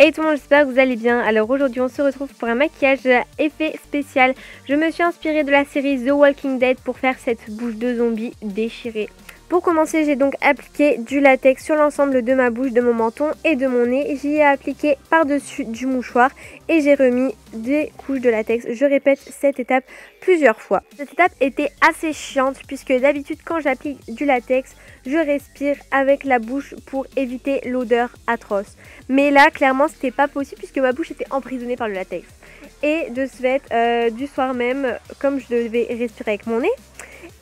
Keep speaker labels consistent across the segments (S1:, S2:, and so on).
S1: Hey tout le monde, j'espère que vous allez bien. Alors aujourd'hui on se retrouve pour un maquillage effet spécial. Je me suis inspirée de la série The Walking Dead pour faire cette bouche de zombie déchirée. Pour commencer, j'ai donc appliqué du latex sur l'ensemble de ma bouche, de mon menton et de mon nez. J'y ai appliqué par-dessus du mouchoir et j'ai remis des couches de latex. Je répète cette étape plusieurs fois. Cette étape était assez chiante puisque d'habitude quand j'applique du latex, je respire avec la bouche pour éviter l'odeur atroce. Mais là, clairement, c'était pas possible puisque ma bouche était emprisonnée par le latex. Et de ce fait, du soir même, comme je devais respirer avec mon nez,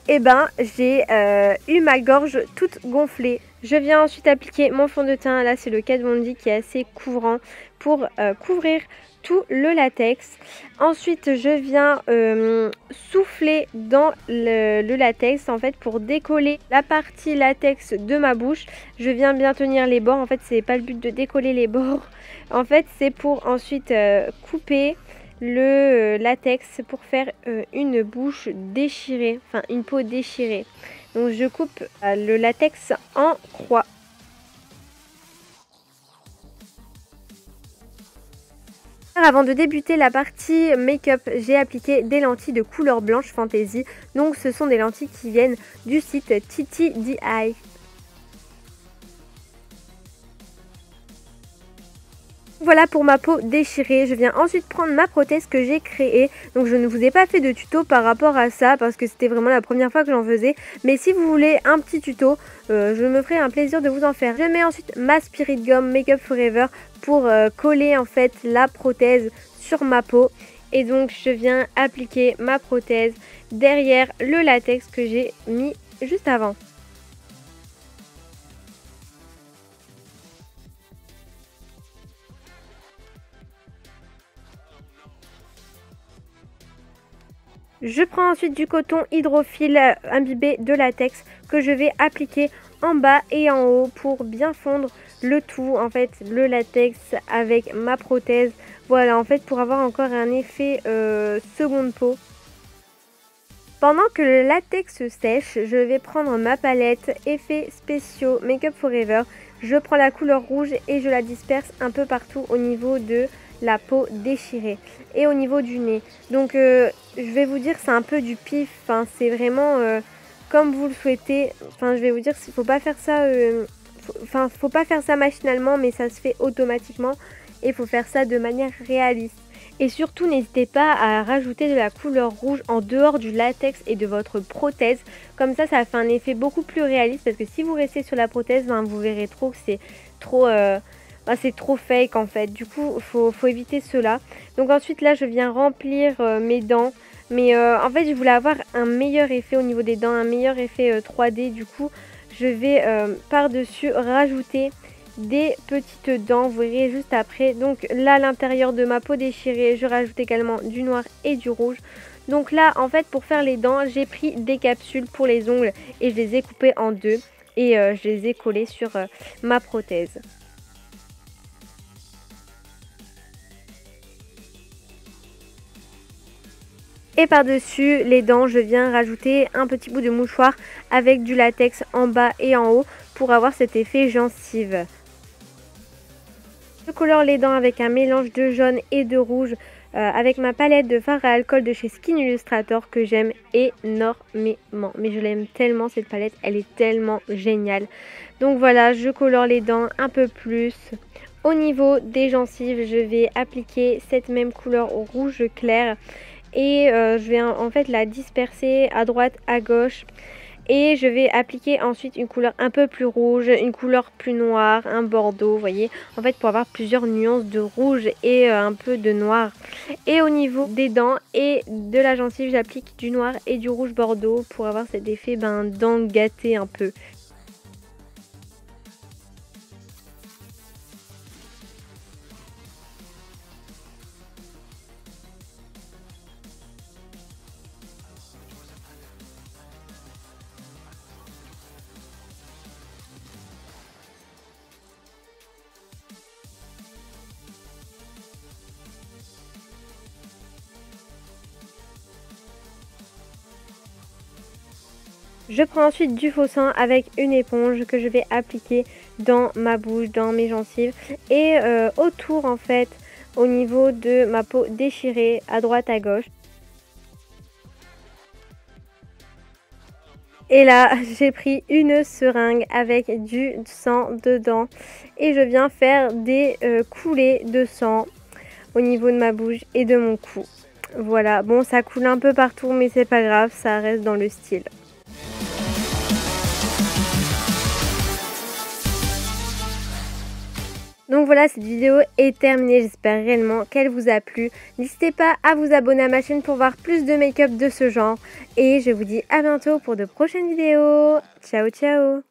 S1: et ben j'ai eu ma gorge toute gonflée. Je viens ensuite appliquer mon fond de teint, là c'est le Kat Von D qui est assez couvrant pour couvrir tout le latex. Ensuite je viens souffler dans le latex en fait pour décoller la partie latex de ma bouche. Je viens bien tenir les bords, en fait c'est pas le but de décoller les bords, en fait c'est pour ensuite couper le latex pour faire une bouche déchirée, enfin une peau déchirée. Donc je coupe le latex en croix. Avant de débuter la partie make-up, j'ai appliqué des lentilles de couleur blanche Fantasy. Donc ce sont des lentilles qui viennent du site TTDI. Voilà pour ma peau déchirée. Je viens ensuite prendre ma prothèse que j'ai créée. Donc je ne vous ai pas fait de tuto par rapport à ça parce que c'était vraiment la première fois que j'en faisais. Mais si vous voulez un petit tuto, je me ferai un plaisir de vous en faire. Je mets ensuite ma Spirit Gum Make Up Forever pour coller en fait la prothèse sur ma peau. Et donc je viens appliquer ma prothèse derrière le latex que j'ai mis juste avant. Je prends ensuite du coton hydrophile imbibé de latex que je vais appliquer en bas et en haut pour bien fondre le tout, en fait le latex avec ma prothèse. Voilà, en fait pour avoir encore un effet seconde peau. Pendant que le latex sèche, je vais prendre ma palette Effets Spéciaux Make Up Forever. Je prends la couleur rouge et je la disperse un peu partout au niveau de la peau déchirée et au niveau du nez. Donc je vais vous dire c'est un peu du pif, hein, c'est vraiment comme vous le souhaitez. Enfin je vais vous dire il faut pas faire ça faut pas faire ça machinalement, mais ça se fait automatiquement et il faut faire ça de manière réaliste. Et surtout n'hésitez pas à rajouter de la couleur rouge en dehors du latex et de votre prothèse. Comme ça fait un effet beaucoup plus réaliste parce que si vous restez sur la prothèse, ben, vous verrez trop que c'est trop fake en fait. Du coup faut éviter cela. Donc ensuite là je viens remplir mes dents. Mais en fait je voulais avoir un meilleur effet au niveau des dents, un meilleur effet 3D. Du coup je vais par-dessus rajouter des petites dents, vous verrez juste après. Donc là à l'intérieur de ma peau déchirée, je rajoute également du noir et du rouge. Donc là en fait pour faire les dents, j'ai pris des capsules pour les ongles et je les ai coupées en deux et je les ai collées sur ma prothèse. Et par-dessus les dents, je viens rajouter un petit bout de mouchoir avec du latex en bas et en haut pour avoir cet effet gencive. Je colore les dents avec un mélange de jaune et de rouge avec ma palette de fard à alcool de chez Skin Illustrator que j'aime énormément. Mais je l'aime tellement cette palette, elle est tellement géniale. Donc voilà, je colore les dents un peu plus. Au niveau des gencives, je vais appliquer cette même couleur rouge clair. Et je vais en fait la disperser à droite, à gauche. Et je vais appliquer ensuite une couleur un peu plus rouge, une couleur plus noire, un bordeaux, vous voyez. En fait pour avoir plusieurs nuances de rouge et un peu de noir. Et au niveau des dents et de la gencive, j'applique du noir et du rouge bordeaux pour avoir cet effet dents gâtées un peu. Je prends ensuite du faux sang avec une éponge que je vais appliquer dans ma bouche, dans mes gencives et autour en fait, au niveau de ma peau déchirée à droite à gauche. Et là, j'ai pris une seringue avec du sang dedans et je viens faire des coulées de sang au niveau de ma bouche et de mon cou. Voilà, bon ça coule un peu partout mais c'est pas grave, ça reste dans le style. Donc voilà, cette vidéo est terminée, j'espère réellement qu'elle vous a plu. N'hésitez pas à vous abonner à ma chaîne pour voir plus de make-up de ce genre. Et je vous dis à bientôt pour de prochaines vidéos. Ciao ciao.